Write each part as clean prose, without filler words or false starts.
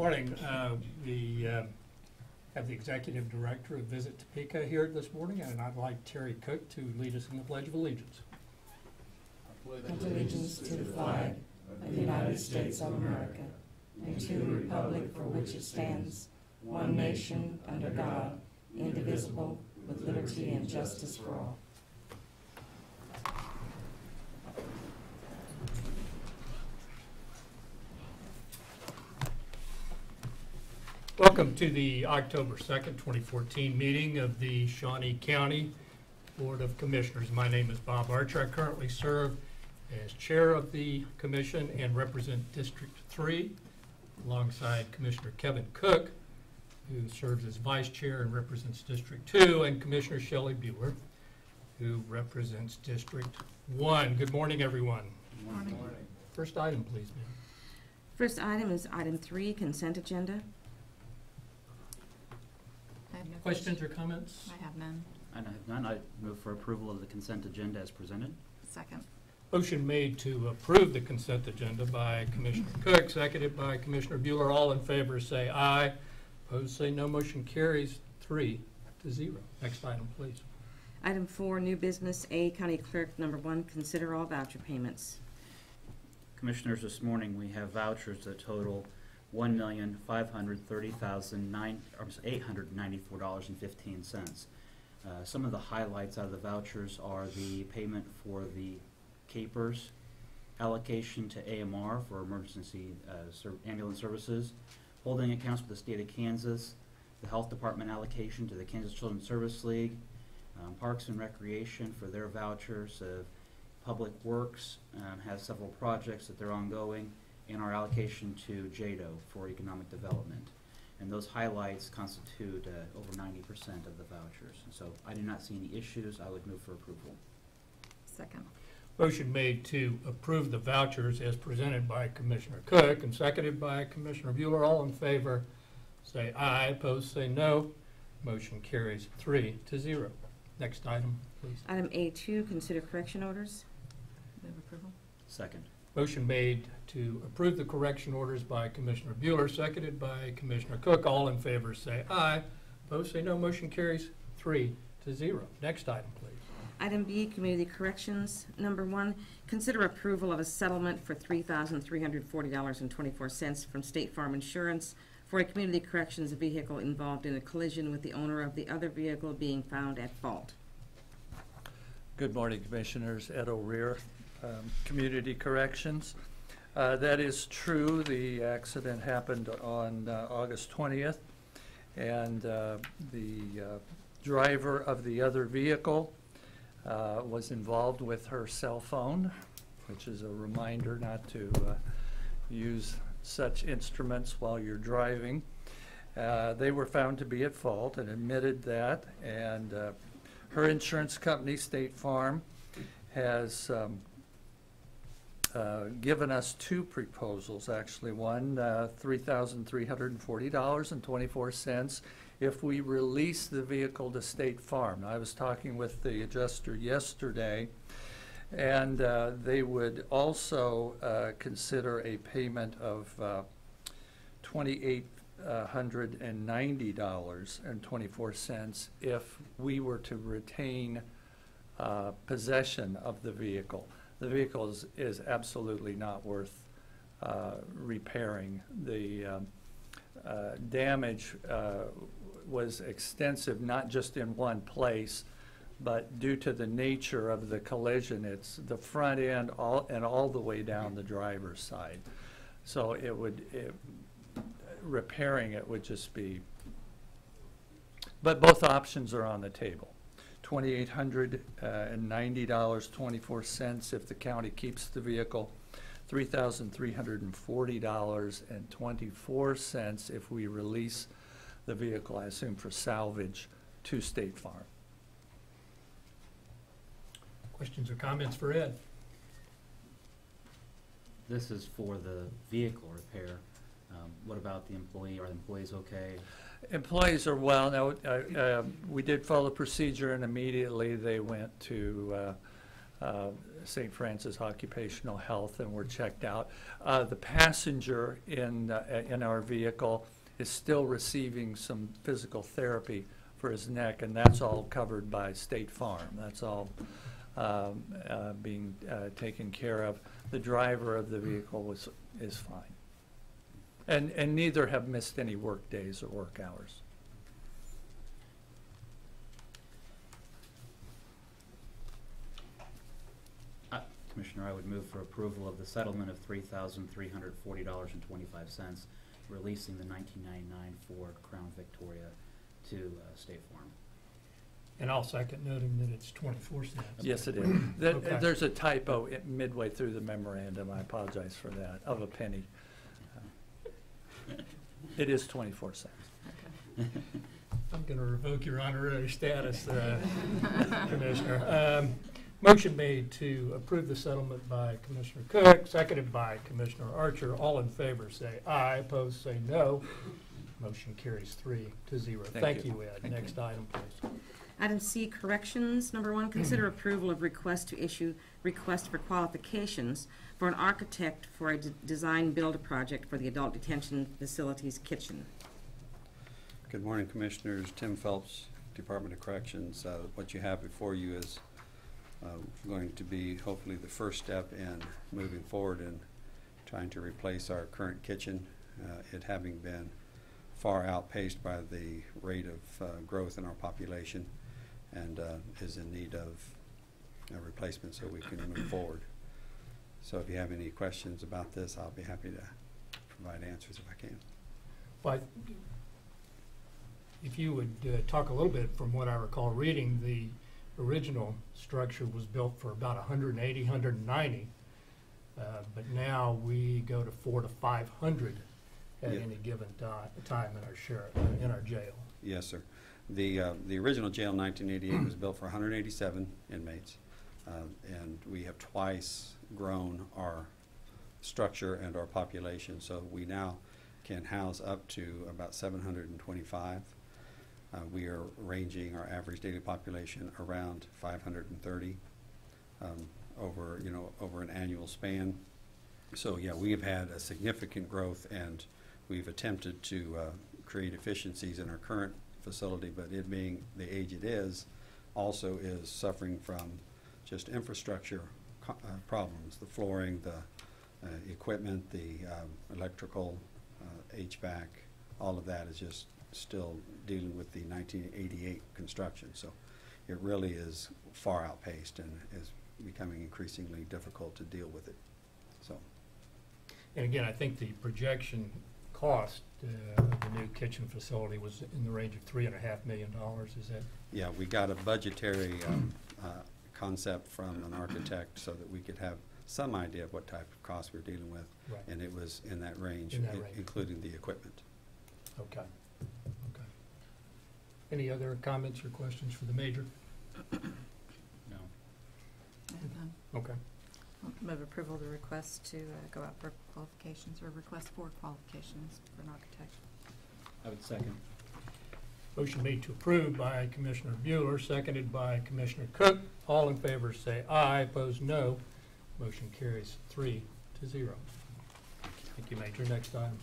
Morning. We have the Executive Director of Visit Topeka here this morning, and I'd like Terry Cook to lead us in the Pledge of Allegiance. I pledge allegiance to the flag of the United States of America and to the republic for which it stands, one nation, under God, indivisible, with liberty and justice for all. Welcome to the October 2nd, 2014 meeting of the Shawnee County Board of Commissioners. My name is Bob Archer. I currently serve as chair of the commission and represent District 3 alongside Commissioner Kevin Cook, who serves as vice chair and represents District 2, and Commissioner Shelley Bueller, who represents District 1. Good morning, everyone. Good morning. First item, please, ma'am. First item is item 3, consent agenda. I have no Questions or comments? I have none. And I have none. I move for approval of the consent agenda as presented. Second. Motion made to approve the consent agenda by Commissioner Cook, seconded by Commissioner Bueller. All in favor say aye. Opposed say no. Motion carries 3-0. Next item, please. Item 4, new business. A, County Clerk, number 1, consider all voucher payments. Commissioners, this morning we have vouchers that total $1,530,894.15. Some of the highlights out of the vouchers are the payment for the Capers, allocation to AMR for emergency ambulance services, holding accounts for the state of Kansas, the Health Department allocation to the Kansas Children's Service League, Parks and Recreation for their vouchers. Public Works has several projects that they're ongoing, and our allocation to JADO for economic development. And those highlights constitute over 90% of the vouchers. So I do not see any issues. I would move for approval. Second. Motion made to approve the vouchers as presented by Commissioner Cook and seconded by Commissioner Bueller. All in favor say aye. Opposed say no. Motion carries 3-0. Next item, please. Item A2, consider correction orders. Move approval. Second. Motion made to approve the correction orders by Commissioner Bueller, seconded by Commissioner Cook. All in favor say aye. Opposed say no. Motion carries 3-0. Next item, please. Item B, community corrections. Number 1, consider approval of a settlement for $3,340.24 from State Farm Insurance for a community corrections vehicle involved in a collision with the owner of the other vehicle being found at fault. Good morning, Commissioners. Ed O'Rear, Community Corrections. That is true. The accident happened on August 20th, and the driver of the other vehicle was involved with her cell phone, which is a reminder not to use such instruments while you're driving. They were found to be at fault and admitted that, and her insurance company, State Farm, has given us 2 proposals, actually. One, $3,340.24 if we release the vehicle to State Farm. I was talking with the adjuster yesterday, and they would also consider a payment of $2,890.24 if we were to retain possession of the vehicle. The vehicle is absolutely not worth repairing. The damage was extensive, not just in one place, but due to the nature of the collision, it's the front end all the way down the driver's side. So repairing it would just be, but both options are on the table. $2,890.24 if the county keeps the vehicle, $3,340.24 if we release the vehicle, I assume for salvage, to State Farm. Questions or comments for Ed? This is for the vehicle repair. What about the employee? Are the employees okay? Employees are well. Now, we did follow procedure, and immediately they went to St. Francis Occupational Health and were checked out. The passenger in our vehicle is still receiving some physical therapy for his neck, and that's all covered by State Farm. That's all being taken care of. The driver of the vehicle is fine. And neither have missed any work days or work hours. Commissioner, I would move for approval of the settlement of $3,340.25, releasing the 1999 Ford Crown Victoria to State Farm. And I'll second, noting that it's 24 cents. Yes, it is. Okay. There's a typo midway through the memorandum. I apologize for that, of a penny. It is 24 cents. Okay. I'm going to revoke your honorary status, Commissioner. Motion made to approve the settlement by Commissioner Cook, seconded by Commissioner Archer. All in favor say aye, opposed say no. Motion carries 3-0. Thank you, Ed. Thank Next item, please. Item C, corrections. Number 1, consider approval of request to issue request for qualifications for an architect for a design build project for the adult detention facilities kitchen. Good morning, Commissioners. Tim Phelps, Department of Corrections. What you have before you is going to be hopefully the first step in moving forward in trying to replace our current kitchen, it having been far outpaced by the rate of growth in our population, and is in need of a replacement so we can move forward. So if you have any questions about this, I'll be happy to provide answers if I can. But if you would talk a little bit, from what I recall reading, the original structure was built for about 180, 190, but now we go to 400 to 500 at Yeah. any given time in our jail. Yes, sir. The original jail in 1988 was built for 187 inmates, and we have twice grown our structure and our population, so we now can house up to about 725. We are ranging our average daily population around 530 over an annual span. So yeah, we have had a significant growth, and we've attempted to create efficiencies in our current facility, but it being the age it is, also is suffering from just infrastructure problems, the flooring, the equipment, the electrical, HVAC, all of that is just still dealing with the 1988 construction. So it really is far outpaced and is becoming increasingly difficult to deal with it. So. And again, I think the projection cost of the new kitchen facility was in the range of $3.5 million. Is that? Yeah, we got a budgetary concept from an architect so that we could have some idea of what type of cost we're dealing with, Right. and it was in that range, In that range. including the equipment. Okay. Okay. Any other comments or questions for the major? No. I have none. Okay. I'll move approval of the request to go out for qualifications, or request for qualifications for an architect. I would second. Motion made to approve by Commissioner Bueller, seconded by Commissioner Cook. All in favor say aye, opposed no. Motion carries 3-0. Thank you, Major. Next item.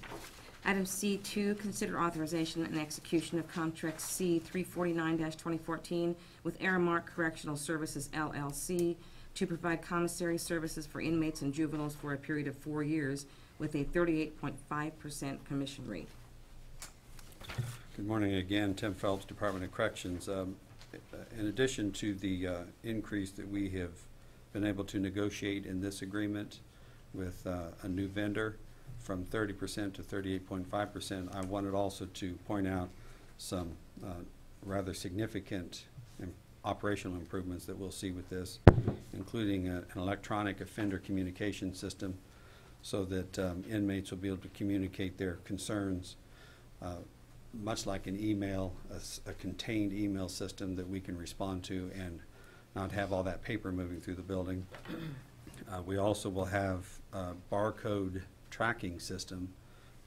Item C2, consider authorization and execution of contract C 349-2014 with Aramark Correctional Services LLC to provide commissary services for inmates and juveniles for a period of 4 years with a 38.5% commission rate. Good morning again, Tim Phelps, Department of Corrections. In addition to the increase that we have been able to negotiate in this agreement with a new vendor from 30% to 38.5%, I wanted also to point out some rather significant operational improvements that we'll see with this, including an electronic offender communication system so that inmates will be able to communicate their concerns much like an email, a contained email system that we can respond to and not have all that paper moving through the building. We also will have a barcode tracking system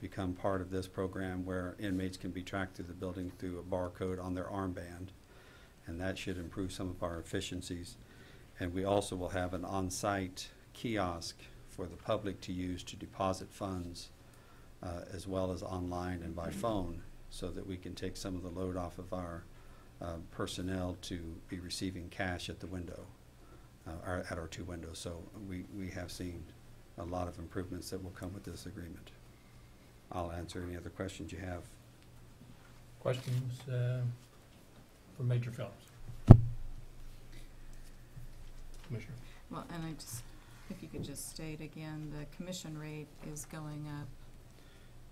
become part of this program where inmates can be tracked through the building through a barcode on their armband, and that should improve some of our efficiencies. And we also will have an on-site kiosk for the public to use to deposit funds, as well as online and by phone, so that we can take some of the load off of our personnel to be receiving cash at the window, at our 2 windows. So we have seen a lot of improvements that will come with this agreement. I'll answer any other questions you have. Questions for Major Phelps? Commissioner? Well, and if you could just state again, the commission rate is going up.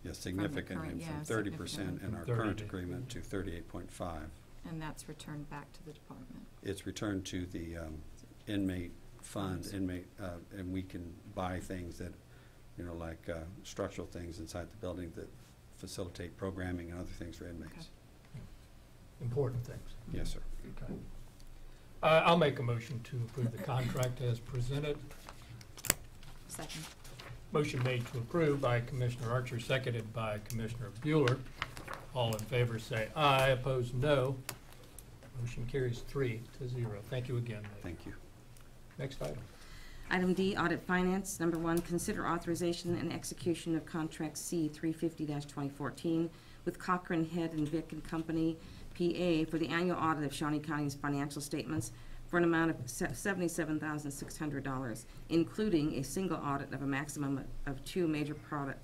Yes, the significantly, current- from yeah, 30% significantly. in our From 30 current to- agreement to 38.5. And that's returned back to the department. It's returned to the inmate fund, and we can buy things that, like structural things inside the building that facilitate programming and other things for inmates. Okay. Important things. Yes, sir. Okay. I'll make a motion to approve the contract as presented. Second. Motion made to approve by Commissioner Archer, seconded by Commissioner Bueller. All in favor say aye, opposed no. Motion carries 3-0. Thank you again, Nate. Thank you. Next item. Item D, Audit Finance. Number 1, consider authorization and execution of contract C 350-2014 with Cochran Head and Vick and Company, PA, for the annual audit of Shawnee County's financial statements for an amount of $77,600, including a single audit of a maximum of 2 major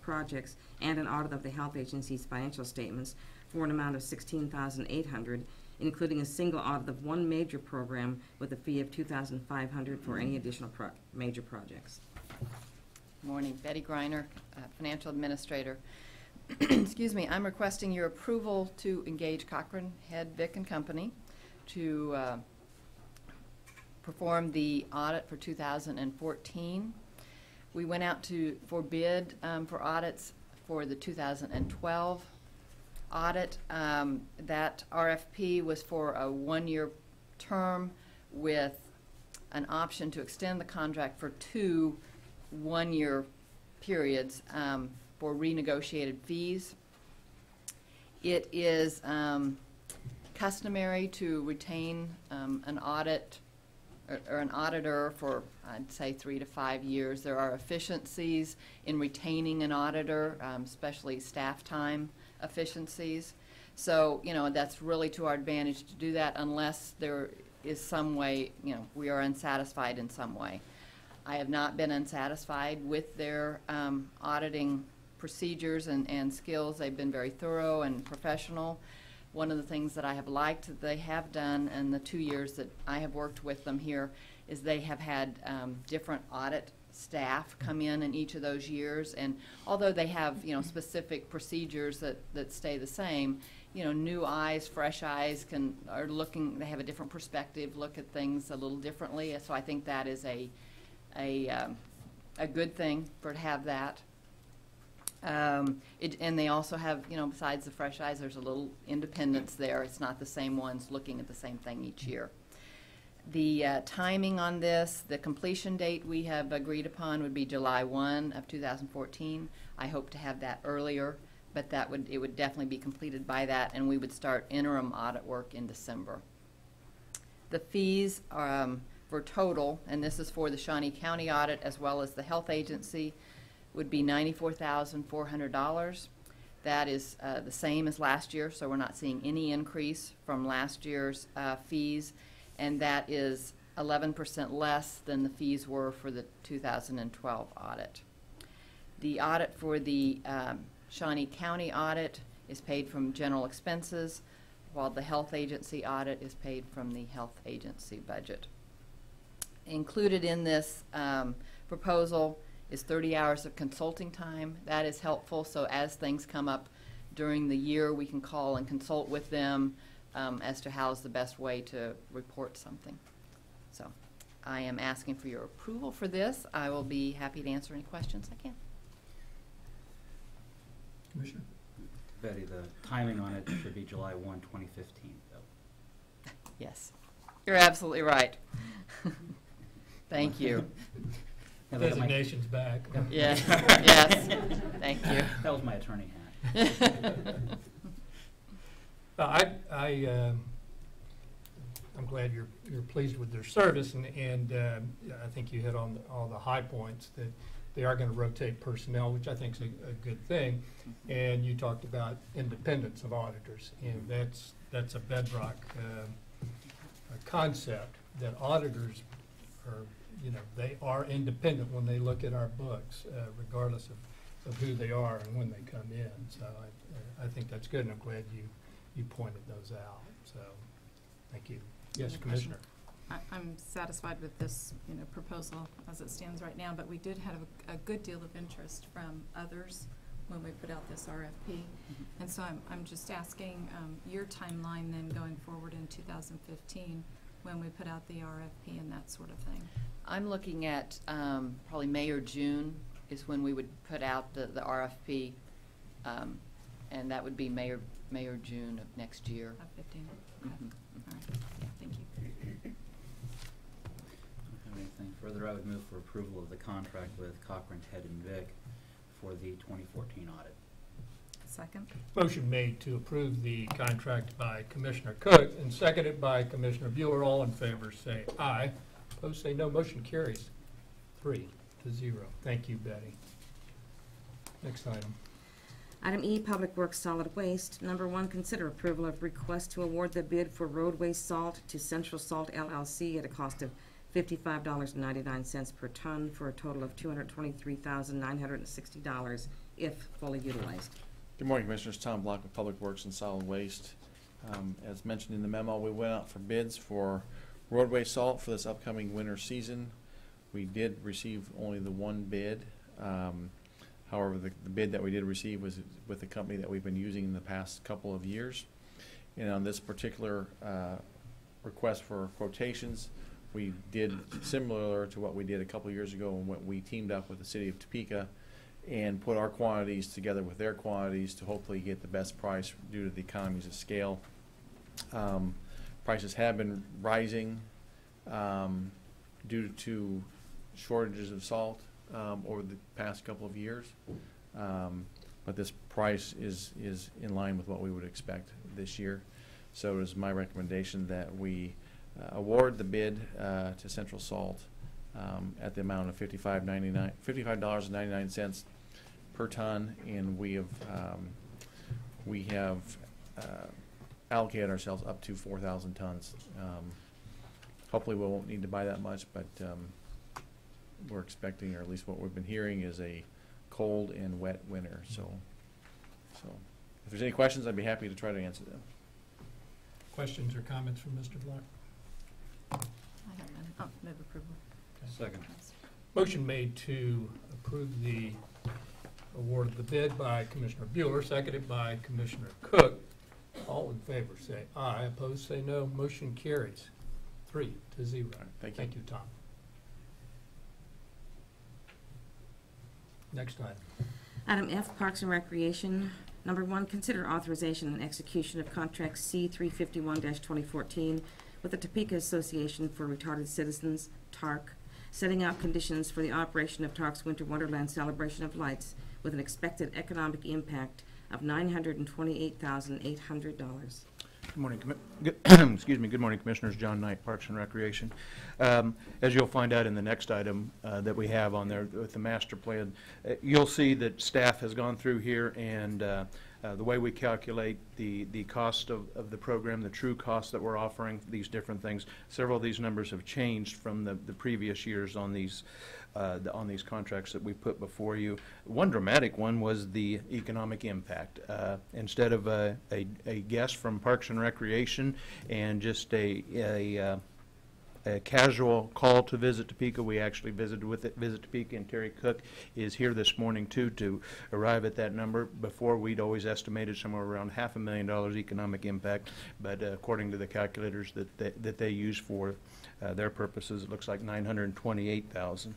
projects and an audit of the health agency's financial statements for an amount of $16,800, including a single audit of 1 major program with a fee of $2,500 for any additional major projects. Morning, Betty Greiner, Financial Administrator. Excuse me, I'm requesting your approval to engage Cochran Head Vick and Company to perform the audit for 2014. We went out for bid for audits for the 2012 audit. That RFP was for a 1-year term with an option to extend the contract for 2 1-year periods for renegotiated fees. It is customary to retain an audit or an auditor for, I'd say, 3 to 5 years. There are efficiencies in retaining an auditor, especially staff time efficiencies. So, that's really to our advantage to do that unless there is some way, we are unsatisfied in some way. I have not been unsatisfied with their auditing procedures and skills. They've been very thorough and professional. One of the things that I have liked that they have done in the 2 years that I have worked with them here is they have had different audit staff come in each of those years. And although they have, specific procedures that stay the same, new eyes, fresh eyes are looking, they have a different perspective, look at things a little differently. So I think that is a good thing to have that. And they also have, besides the fresh eyes, there's a little independence there. It's not the same ones looking at the same thing each year. The timing on this, the completion date we have agreed upon would be July 1 of 2014. I hope to have that earlier, but it would definitely be completed by that, and we would start interim audit work in December. The fees for total, and this is for the Shawnee County audit as well as the health agency, would be $94,400. That is the same as last year, so we're not seeing any increase from last year's fees, and that is 11% less than the fees were for the 2012 audit. The audit for the Shawnee County audit is paid from general expenses, while the health agency audit is paid from the health agency budget. Included in this proposal is 30 hours of consulting time. That is helpful, so as things come up during the year, we can call and consult with them as to how's the best way to report something. So I am asking for your approval for this. I will be happy to answer any questions I can. Commissioner? Betty, the timing on it should be July 1, 2015, though. Yes, you're absolutely right. Thank you. Yeah, that was my- Designation's back. Yes, yes, thank you. That was my attorney hat. I'm glad you're pleased with their service, and I think you hit on all the high points, that they are going to rotate personnel, which I think is a good thing. And you talked about independence of auditors, and that's a bedrock concept, that auditors are, they are independent when they look at our books, regardless of who they are and when they come in. So I think that's good, and I'm glad you pointed those out. So, thank you. Yes, Commissioner. I'm satisfied with this, proposal as it stands right now, but we did have a good deal of interest from others when we put out this RFP. And so I'm just asking your timeline then going forward in 2015 when we put out the RFP and that sort of thing. I'm looking at probably May or June is when we would put out the RFP, and that would be May or June of next year. Of 15. Okay. Mhm. All right. Yeah, thank you. Don't have anything further. I would move for approval of the contract with Cochran, Head and Vick for the 2014 audit. Second. Motion made to approve the contract by Commissioner Cook and seconded by Commissioner Bueller. All in favor say aye. Opposed say no. Motion carries 3-0. Thank you, Betty. Next item. Item E, Public Works Solid Waste. Number 1, consider approval of request to award the bid for roadway salt to Central Salt LLC at a cost of $55.99 per ton for a total of $223,960 if fully utilized. Good morning, Commissioners. Tom Block with Public Works and Solid Waste. As mentioned in the memo, we went out for bids for roadway salt for this upcoming winter season. We did receive only the one bid. However, the bid that we did receive was with the company that we've been using in the past couple of years. And on this particular request for quotations, we did similar to what we did a couple of years ago when we teamed up with the City of Topeka and put our quantities together with their quantities to hopefully get the best price due to the economies of scale. Prices have been rising due to shortages of salt over the past couple of years, but this price is in line with what we would expect this year. So it is my recommendation that we award the bid to Central Salt at the amount of $55.99 per ton, and we have allocated ourselves up to 4,000 tons. Hopefully we won't need to buy that much, but we're expecting, or at least what we've been hearing, is a cold and wet winter. So if there's any questions, I'd be happy to try to answer them. Questions or comments from Mr. Block? I have none. Oh, move approval. Second. Motion made to approve the award of the bid by Commissioner Bueller, seconded by Commissioner Cook. All in favor say aye. Opposed say no. Motion carries 3-0. Right, thank you. Thank you, Tom. Next item. Item F, Parks and Recreation. Number 1, consider authorization and execution of contract C 351-2014 with the Topeka Association for Retarded Citizens, TARC, setting out conditions for the operation of TARC's Winter Wonderland Celebration of Lights with an expected economic impact of $928,800. Good morning, excuse me. Good morning, Commissioners. John Knight, Parks and Recreation. As you'll find out in the next item that we have on there with the master plan, you'll see that staff has gone through here, and the way we calculate the cost of the program, the true cost that we're offering, these different things. Several of these numbers have changed from the previous years on these contracts that we put before you. One dramatic one was the economic impact. Instead of a guest from Parks and Recreation and just a casual call to visit Topeka, we actually visited with it. Visit Topeka, and Terry Cook is here this morning too to arrive at that number. Before, we'd always estimated somewhere around $500,000 economic impact, but according to the calculators that they use for their purposes, it looks like $928,000.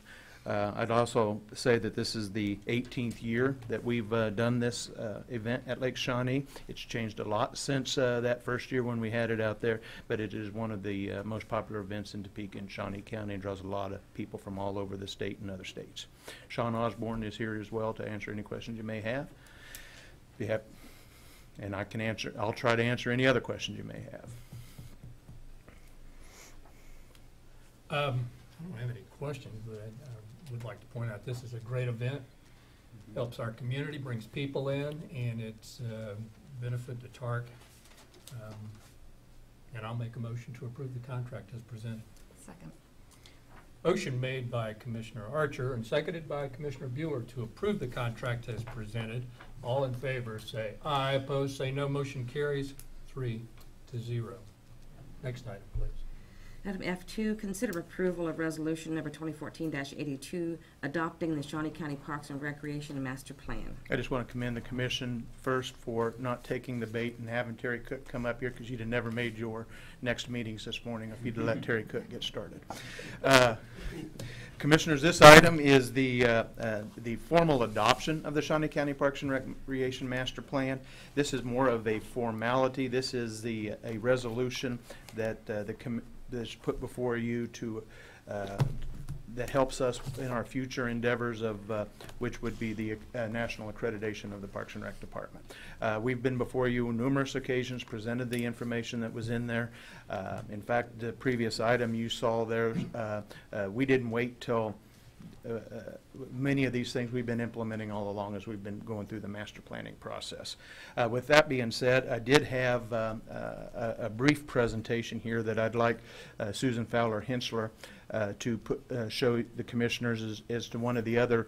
I'd also say that this is the 18th year that we've done this event at Lake Shawnee. It's changed a lot since that first year when we had it out there, but it is one of the most popular events in Topeka and Shawnee County, and draws a lot of people from all over the state and other states. Sean Osborne is here as well to answer any questions you may have. Be happy, and I'll try to answer any other questions you may have. I don't have any questions, but I would like to point out this is a great event. Helps our community, brings people in, and it's benefit to TARC. And I'll make a motion to approve the contract as presented. Second. Motion made by Commissioner Archer and seconded by Commissioner Bueller to approve the contract as presented. All in favor say aye. Opposed say no. Motion carries 3-0. Next item, please. Item F2, consider approval of resolution number 2014-82, adopting the Shawnee County Parks and Recreation Master Plan. I just want to commend the commission first for not taking the bait and having Terry Cook come up here, because you'd have never made your next meetings this morning if you'd let Terry Cook get started. Commissioners, this item is the formal adoption of the Shawnee County Parks and Recreation Master Plan. This is more of a formality. This is a resolution that that's put before you to that helps us in our future endeavors of which would be the national accreditation of the Parks and Rec Department. We've been before you on numerous occasions, presented the information that was in there. In fact, the previous item you saw there, we didn't wait till many of these things we've been implementing all along as we've been going through the master planning process. With that being said, I did have a brief presentation here that I'd like Susan Fowler Hensler to show the commissioners as to one of the other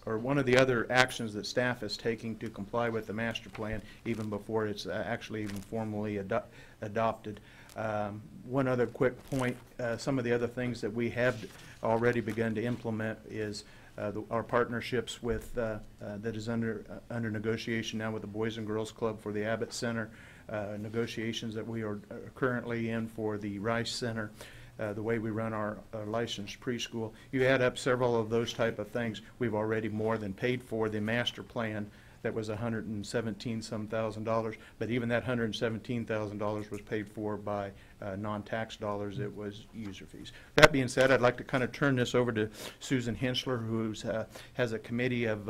one of the other actions that staff is taking to comply with the master plan even before it's actually even formally adopted. One other quick point, some of the other things that we have already begun to implement is our partnerships with that is under negotiation now with the Boys and Girls Club for the Abbott Center, negotiations that we are currently in for the Rice Center, the way we run our licensed preschool. You add up several of those type of things, we've already more than paid for the master plan. That was $117-some thousand, but even that $117,000 was paid for by non-tax dollars. It was user fees. That being said, I'd like to kind of turn this over to Susan Hensler, who has a committee of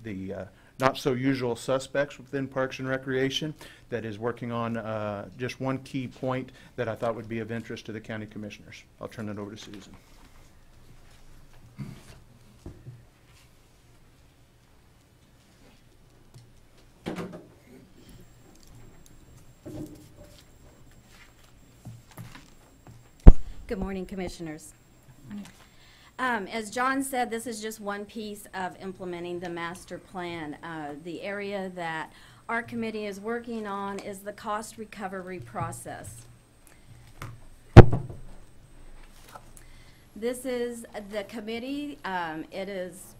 the not-so-usual suspects within Parks and Recreation that is working on just one key point that I thought would be of interest to the county commissioners. I'll turn it over to Susan. Good morning, Commissioners. As John said, this is just one piece of implementing the master plan. The area that our committee is working on is the cost recovery process. This is the committee. It is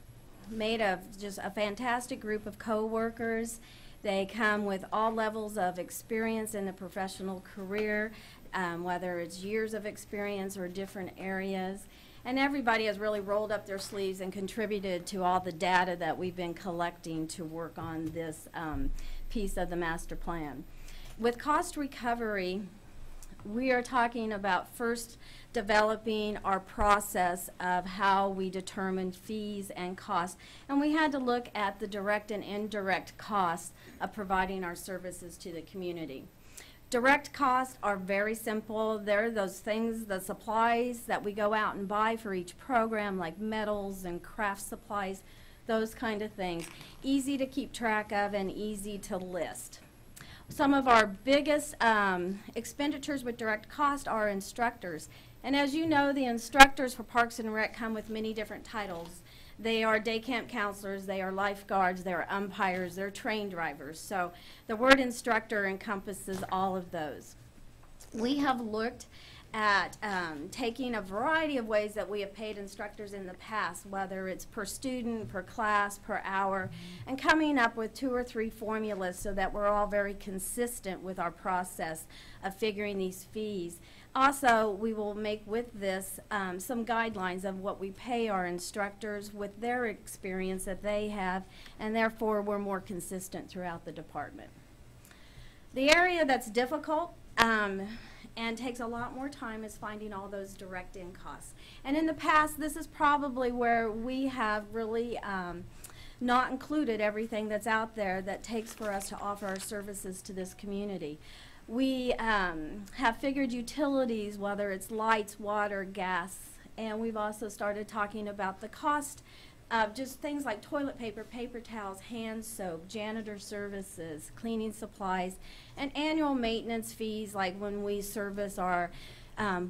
made of just a fantastic group of co-workers. They come with all levels of experience in the professional career, whether it's years of experience or different areas. And everybody has really rolled up their sleeves and contributed to all the data that we've been collecting to work on this piece of the master plan. With cost recovery, we are talking about first developing our process of how we determine fees and costs. And we had to look at the direct and indirect costs of providing our services to the community. Direct costs are very simple. They're those things, the supplies that we go out and buy for each program, like metals and craft supplies, those kind of things. Easy to keep track of and easy to list. Some of our biggest expenditures with direct cost are instructors. And as you know, the instructors for Parks and Rec come with many different titles. They are day camp counselors, they are lifeguards, they are umpires, they're train drivers. So the word instructor encompasses all of those. We have looked at taking a variety of ways that we have paid instructors in the past, whether it's per student, per class, per hour, and coming up with 2 or 3 formulas so that we're all very consistent with our process of figuring these fees. Also, we will make with this some guidelines of what we pay our instructors with their experience that they have, and therefore we're more consistent throughout the department. The area that's difficult and takes a lot more time is finding all those direct in costs. And in the past, this is probably where we have really not included everything that's out there that takes for us to offer our services to this community. We have figured utilities, whether it's lights, water, gas, and we've also started talking about the cost of just things like toilet paper, paper towels, hand soap, janitor services, cleaning supplies, and annual maintenance fees like when we service our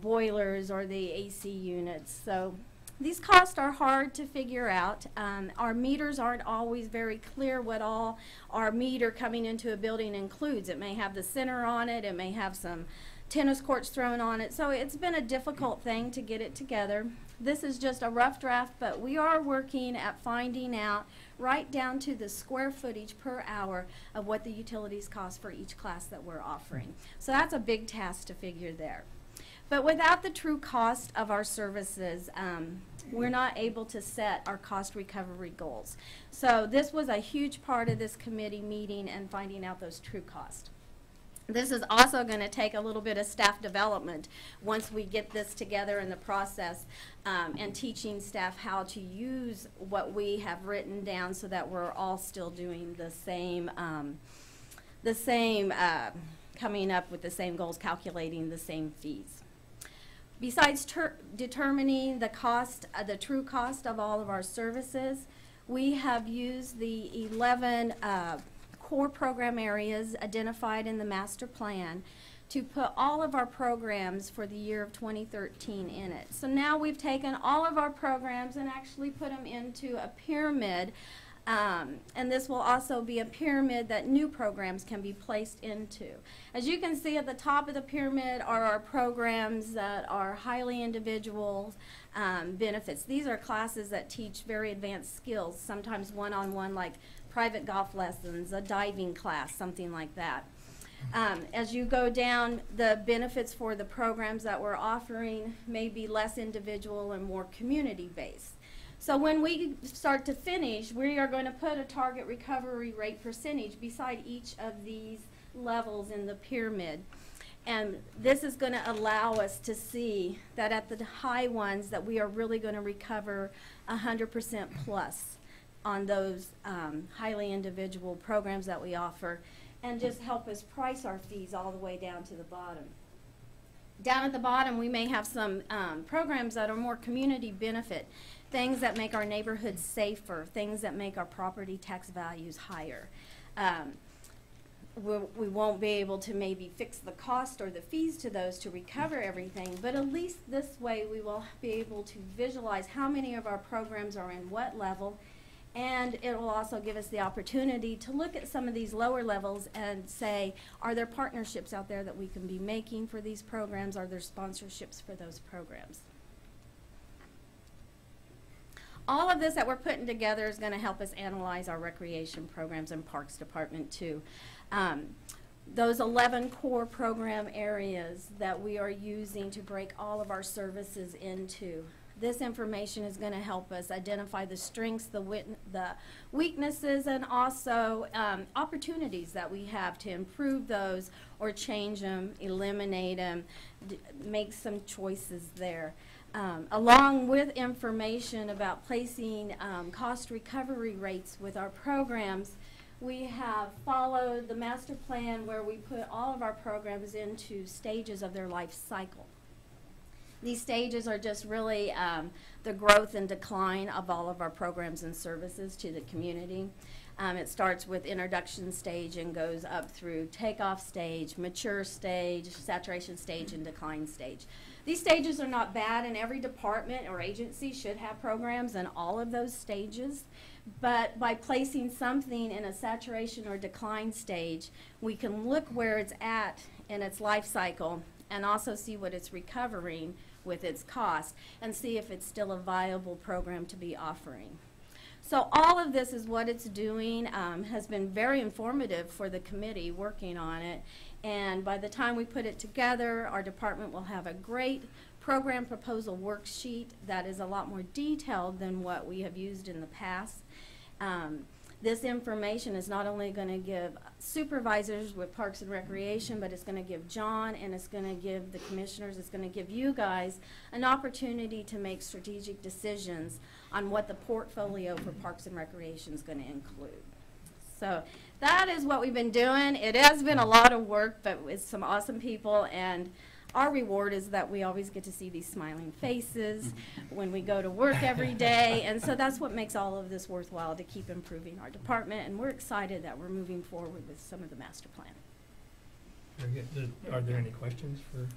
boilers or the AC units. So these costs are hard to figure out. Our meters aren't always very clear what all our meter coming into a building includes. It may have the center on it, it may have some tennis courts thrown on it, so it's been a difficult thing to get it together. This is just a rough draft, but we are working at finding out right down to the square footage per hour of what the utilities cost for each class that we're offering. So that's a big task to figure there. But without the true cost of our services, we're not able to set our cost recovery goals. So this was a huge part of this committee meeting and finding out those true costs. This is also going to take a little bit of staff development once we get this together in the process, and teaching staff how to use what we have written down so that we're all still doing the same coming up with the same goals, calculating the same fees. Besides determining the cost, the true cost of all of our services, we have used the 11 core program areas identified in the master plan to put all of our programs for the year of 2013 in it. So now we've taken all of our programs and actually put them into a pyramid, and this will also be a pyramid that new programs can be placed into. As you can see at the top of the pyramid are our programs that are highly individual benefits. These are classes that teach very advanced skills, sometimes one-on-one, like private golf lessons, a diving class, something like that. As you go down, the benefits for the programs that we're offering may be less individual and more community-based. So when we start to finish, we are going to put a target recovery rate percentage beside each of these levels in the pyramid. And this is going to allow us to see that at the high ones that we are really going to recover 100% plus on those highly individual programs that we offer, and just help us price our fees all the way down to the bottom. Down at the bottom, we may have some programs that are more community benefit, things that make our neighborhoods safer, things that make our property tax values higher. We won't be able to maybe fix the cost or the fees to those to recover everything, but at least this way we will be able to visualize how many of our programs are in what level, and it will also give us the opportunity to look at some of these lower levels and say, are there partnerships out there that we can be making for these programs? Are there sponsorships for those programs? All of this that we're putting together is going to help us analyze our recreation programs and Parks Department too. Those 11 core program areas that we are using to break all of our services into. This information is going to help us identify the strengths, the weaknesses, and also opportunities that we have to improve those or change them, eliminate them, make some choices there. Along with information about placing cost recovery rates with our programs, we have followed the master plan where we put all of our programs into stages of their life cycle. These stages are just really the growth and decline of all of our programs and services to the community. It starts with introduction stage and goes up through takeoff stage, mature stage, saturation stage, and decline stage. These stages are not bad, and every department or agency should have programs in all of those stages. But by placing something in a saturation or decline stage, we can look where it's at in its life cycle and also see what it's recovering with its cost and see if it's still a viable program to be offering. So all of this is what it's doing, has been very informative for the committee working on it, and by the time we put it together, our department will have a great program proposal worksheet that is a lot more detailed than what we have used in the past. This information is not only going to give supervisors with Parks and Recreation, but it's going to give John, and it's going to give the commissioners, it's going to give you guys an opportunity to make strategic decisions on what the portfolio for Parks and Recreation is going to include. So that is what we've been doing. It has been a lot of work, but with some awesome people, and our reward is that we always get to see these smiling faces when we go to work every day, and so that's what makes all of this worthwhile, to keep improving our department, and we're excited that we're moving forward with some of the master plan. Very good. Are there any questions for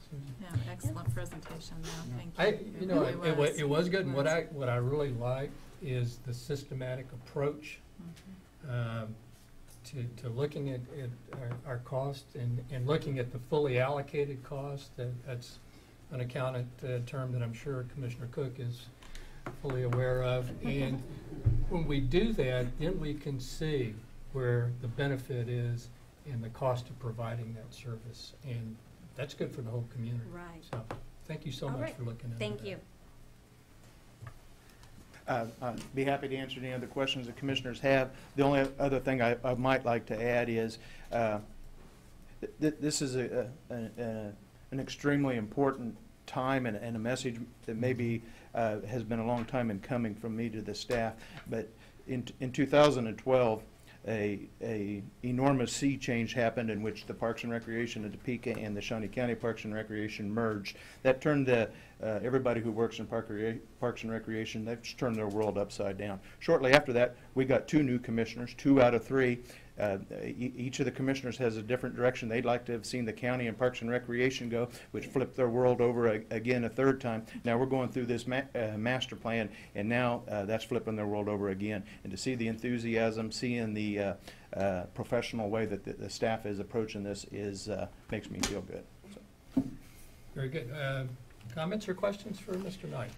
Susan? Yeah, excellent presentation, though, thank you. You know, really it was good, and It was. what I really like is the systematic approach to looking at our cost and looking at the fully allocated cost. That's an accountant term that I'm sure Commissioner Cook is fully aware of. And when we do that, then we can see where the benefit is and the cost of providing that service. And that's good for the whole community. Right. So thank you so All much right. for looking at that. Thank you. I'd be happy to answer any other questions the commissioners have. The only other thing I might like to add is this is an extremely important time and a message that maybe has been a long time in coming from me to the staff. But in 2012, a enormous sea change happened in which the Parks and Recreation of Topeka and the Shawnee County Parks and Recreation merged. That turned everybody who works in Parks and Recreation, that's turned their world upside down. Shortly after that, we got 2 new commissioners, 2 out of 3. Each of the commissioners has a different direction they'd like to have seen the county and Parks and Recreation go, which flipped their world over again a third time. Now we're going through this master plan, and now that's flipping their world over again. And to see the enthusiasm, seeing the professional way that the staff is approaching this makes me feel good. So. Very good. Comments or questions for Mr. Knight?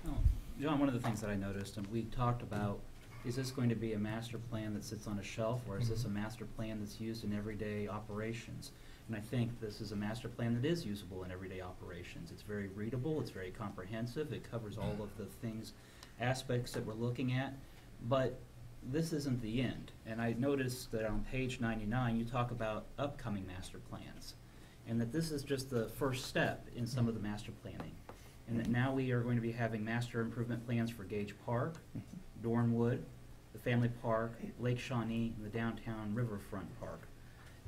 Oh, John, one of the things that I noticed, and we talked about, is this going to be a master plan that sits on a shelf, or is this a master plan that's used in everyday operations? And I think this is a master plan that is usable in everyday operations. It's very readable, it's very comprehensive, it covers all of the things, aspects that we're looking at, but this isn't the end. And I noticed that on page 99, you talk about upcoming master plans, and that this is just the first step in some of the master planning. And that now we are going to be having master improvement plans for Gage Park, Dornwood, the Family Park, Lake Shawnee, and the Downtown Riverfront Park.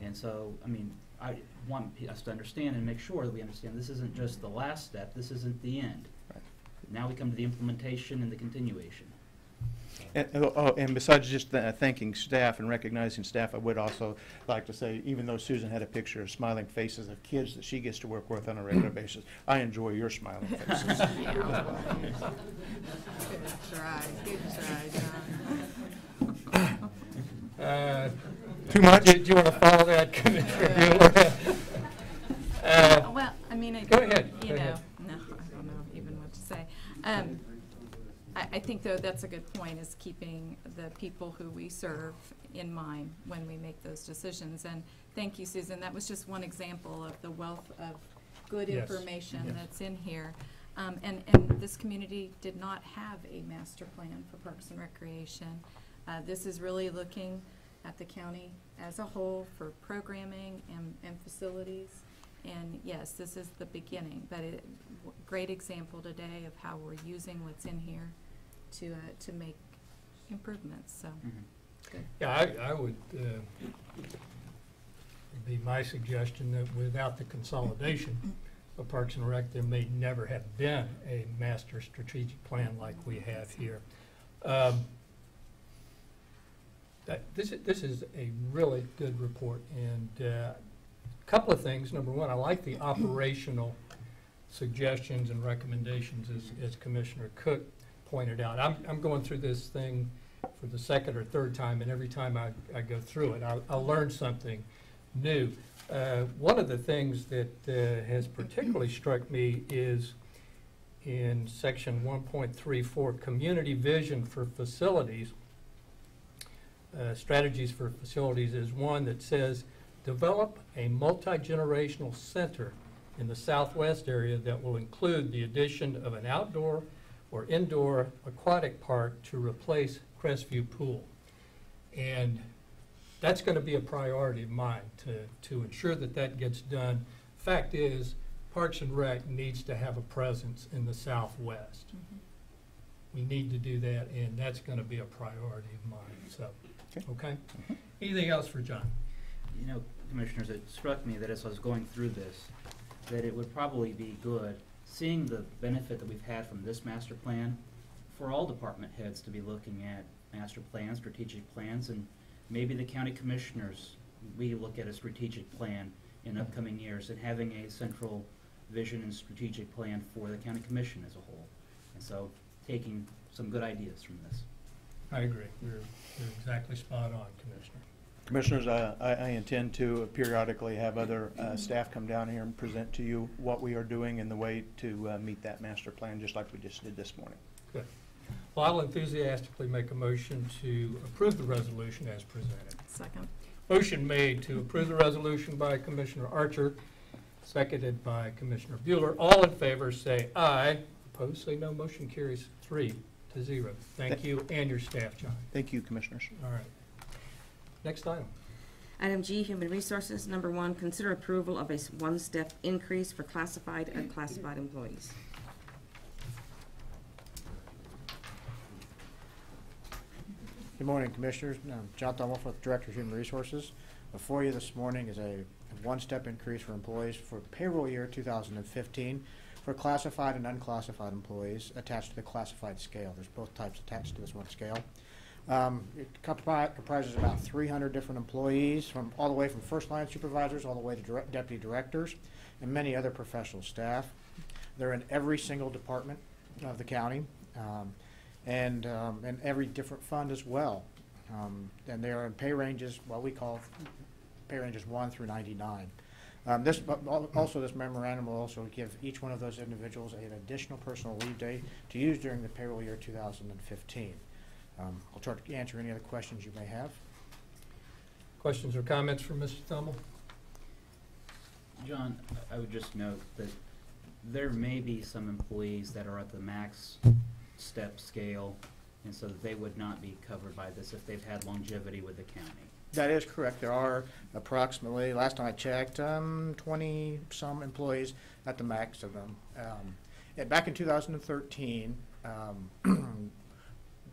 And so, I mean, I want us to understand and make sure that we understand this isn't just the last step, this isn't the end. Right. Now we come to the implementation and the continuation. And besides just thanking staff and recognizing staff, I would also like to say, even though Susan had a picture of smiling faces of kids that she gets to work with on a regular basis, I enjoy your smiling faces. Good try, John. Too much? Do you want to follow that, Commissioner Bueller? Well, I mean, Go ahead. you Go know, ahead. no, I don't know even what to say. I think, though, that's a good point, is keeping the people who we serve in mind when we make those decisions. And thank you, Susan. That was just one example of the wealth of good Yes, information yes. that's in here. And this community did not have a master plan for Parks and Recreation. This is really looking at the county as a whole for programming and facilities. And yes, this is the beginning, but great example today of how we're using what's in here to make improvements, so. Good. Yeah, I would, it'd be my suggestion that without the consolidation of Parks and Rec, there may never have been a master strategic plan like we have here. This is a really good report, and a couple of things. Number one, I like the operational suggestions and recommendations, as Commissioner Cook pointed out. I'm going through this thing for the second or third time, and every time I go through it, I'll learn something new. One of the things that has particularly struck me is in section 1.34, community vision for facilities. Strategies for facilities is one that says, develop a multi-generational center in the southwest area that will include the addition of an outdoor or indoor aquatic park to replace Crestview Pool. And that's going to be a priority of mine to ensure that that gets done. Fact is, Parks and Rec needs to have a presence in the southwest. We need to do that, and that's going to be a priority of mine. So Okay? Anything else for John? You know, Commissioners, it struck me that as I was going through this, that it would probably be good, seeing the benefit that we've had from this master plan, for all department heads to be looking at master plans, strategic plans, and maybe the county commissioners, we look at a strategic plan in upcoming years and having a central vision and strategic plan for the county commission as a whole. And so taking some good ideas from this. I agree. You're exactly spot on, Commissioner. Commissioners, I intend to periodically have other staff come down here and present to you what we are doing and the way to meet that master plan, just like we just did this morning. Good. Well, I'll enthusiastically make a motion to approve the resolution as presented. Second. Motion made to approve the resolution by Commissioner Archer, seconded by Commissioner Bueller. All in favor say aye. Opposed say no. Motion carries 3-0. Thank you and your staff, John. Thank you, Commissioners. All right. Next item. Item G, Human Resources. Number 1, consider approval of a one-step increase for classified and unclassified employees. Good morning, Commissioners. I'm John Thummelfoot, Director of Human Resources. Before you this morning is a one-step increase for employees for payroll year 2015 for classified and unclassified employees attached to the classified scale. There's both types attached to this one scale. It comprises about 300 different employees, from all the way from first-line supervisors all the way to deputy directors and many other professional staff. They're in every single department of the county. And every different fund as well. And they are in pay ranges, what we call pay ranges 1 through 99. This memorandum will also give each one of those individuals an additional personal leave day to use during the payroll year 2015. I'll try to answer any other questions you may have. Questions or comments from Mr. Thummel? John, I would just note that there may be some employees that are at the max step scale, and so they would not be covered by this if they've had longevity with the county. That is correct. There are approximately, last time I checked, 20-some employees at the max of them. Back in 2013,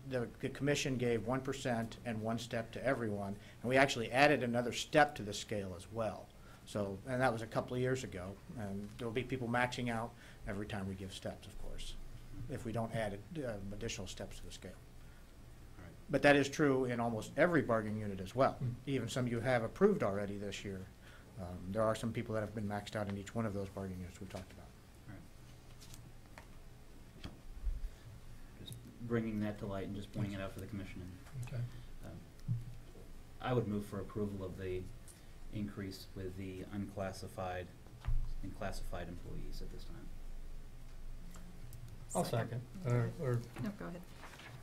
the commission gave 1% and one step to everyone, and we actually added another step to the scale as well. So, and that was a couple of years ago, and there'll be people maxing out every time we give steps, of course, if we don't add additional steps to the scale. Right. But that is true in almost every bargaining unit as well. Even some you have approved already this year. There are some people that have been maxed out in each one of those bargaining units we talked about. Just bringing that to light and just pointing it out for the commission. Okay. I would move for approval of the increase with the unclassified and classified employees at this time. I'll second. No, go ahead.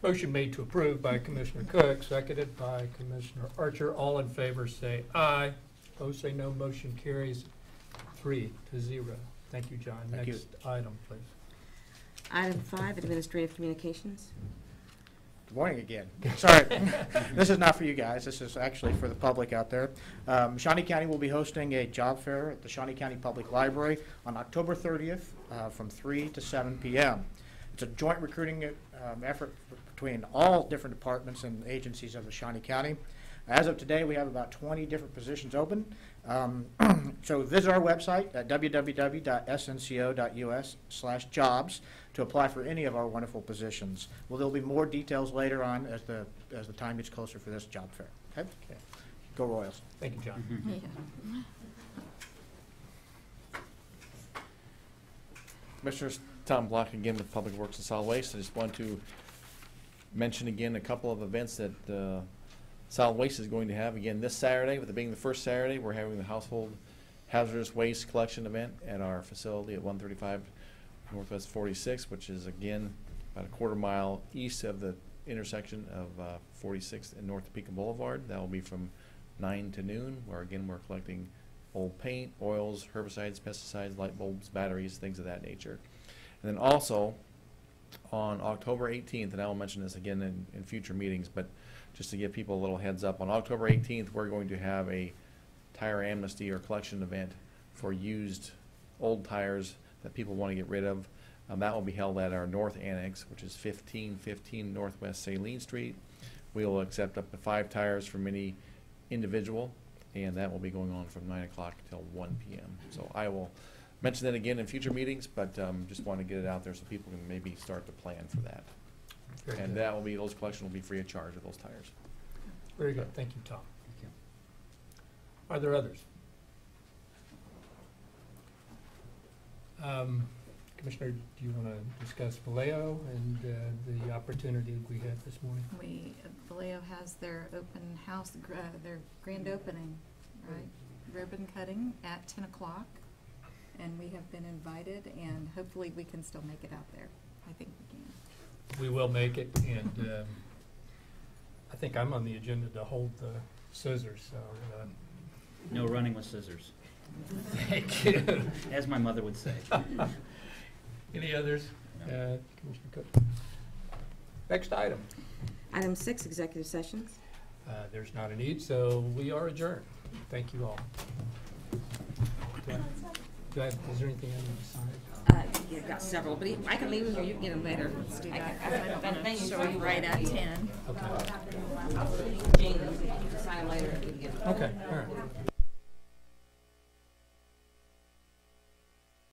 Motion made to approve by Commissioner Cook, seconded by Commissioner Archer. All in favor say aye. Opposed say no. Motion carries 3-0. Thank you, John. Thank you. Next item, please. Item 5, Administrative Communications. Good morning again. Sorry, this is not for you guys. This is actually for the public out there. Shawnee County will be hosting a job fair at the Shawnee County Public Library on October 30th from 3 to 7 p.m. It's a joint recruiting effort between all different departments and agencies of the Shawnee County. As of today, we have about 20 different positions open. So visit our website at www.snco.us/jobs to apply for any of our wonderful positions. Well, there'll be more details later on as the time gets closer for this job fair. Okay? Go Royals. Thank you, John. Yeah. Commissioners, Tom Block again with Public Works and Solid Waste. I just want to mention again a couple of events that Solid Waste is going to have again this Saturday. With it being the first Saturday, we're having the Household Hazardous Waste Collection event at our facility at 135 Northwest 46, which is again about a quarter-mile east of the intersection of 46th and North Topeka Boulevard. That will be from 9 to noon, where again we're collecting old paint, oils, herbicides, pesticides, light bulbs, batteries, things of that nature. And then also on October 18th, and I will mention this again in future meetings, but just to give people a little heads up, on October 18th we're going to have a tire amnesty or collection event for used old tires that people want to get rid of. That will be held at our North Annex, which is 1515 Northwest Saline Street. We'll accept up to 5 tires from any individual, and that will be going on from 9 o'clock till 1 p.m. So I will mention that again in future meetings, but just want to get it out there so people can maybe start to plan for that. Very And good. that will be, those collections will be free of charge of those tires. Very good, thank you, Tom. Thank you. Are there others? Commissioner, do you want to discuss Vallejo and the opportunity we had this morning? Vallejo has their open house, their grand opening, right? Ribbon cutting at 10 o'clock, and we have been invited, and hopefully we can still make it out there. I think we can. We will make it, and I think I'm on the agenda to hold the scissors, so. No running with scissors, Thank you. as my mother would say. Any others? Commissioner Cook? Next item. Item 6, executive sessions. There's not a need, so we are adjourned. Thank you all. Is there anything I need to sign? You've got several, but I can leave them, or you can get them later. Let's do I that. can- I don't thank you show for you right at 10. Okay. Jane, you can sign them later if you can get them. Okay, all right.